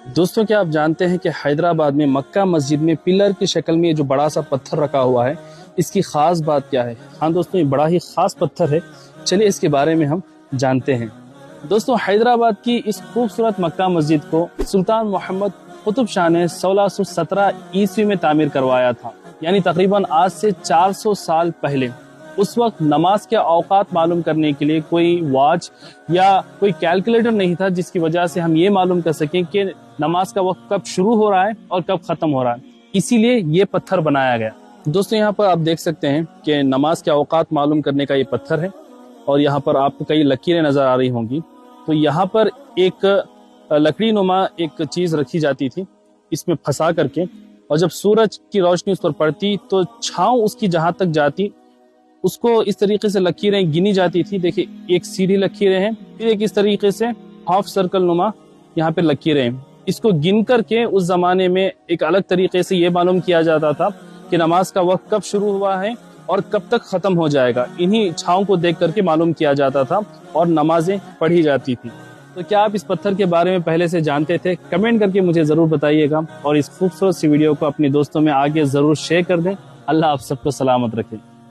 दोस्तों, क्या आप जानते हैं कि हैदराबाद में मक्का मस्जिद में पिलर की शक्ल में जो बड़ा सा पत्थर रखा हुआ है, इसकी खास बात क्या है? हाँ दोस्तों, ये बड़ा ही खास पत्थर है। चलिए इसके बारे में हम जानते हैं। दोस्तों, हैदराबाद की इस खूबसूरत मक्का मस्जिद को सुल्तान मोहम्मद कुतुब शाह ने 1617 ईस्वी में तामीर करवाया था, यानी तकरीबन आज से 400 साल पहले। उस वक्त नमाज के औकात मालूम करने के लिए कोई वॉच या कोई कैलकुलेटर नहीं था, जिसकी वजह से हम ये मालूम कर सकें कि नमाज का वक्त कब शुरू हो रहा है और कब ख़त्म हो रहा है। इसीलिए ये पत्थर बनाया गया। दोस्तों, यहाँ पर आप देख सकते हैं कि नमाज के औकात मालूम करने का ये पत्थर है और यहाँ पर आपको कई लकीरें नज़र आ रही होंगी। तो यहाँ पर एक लकड़ी नुमा एक चीज़ रखी जाती थी, इसमें फंसा करके, और जब सूरज की रोशनी उस पर पड़ती तो छाँव उसकी जहाँ तक जाती उसको इस तरीके से लकीरें गिनी जाती थी। देखिए, एक सीधी लकीरें हैं, फिर एक इस तरीके से हाफ सर्कल नुमा यहाँ पे लकीरें हैं। इसको गिन करके उस जमाने में एक अलग तरीके से ये मालूम किया जाता था कि नमाज का वक्त कब शुरू हुआ है और कब तक खत्म हो जाएगा। इन्हीं छाँव को देख करके मालूम किया जाता था और नमाजें पढ़ी जाती थी। तो क्या आप इस पत्थर के बारे में पहले से जानते थे? कमेंट करके मुझे ज़रूर बताइएगा और इस खूबसूरत सी वीडियो को अपने दोस्तों में आगे ज़रूर शेयर कर दें। अल्लाह आप सबको सलामत रखे।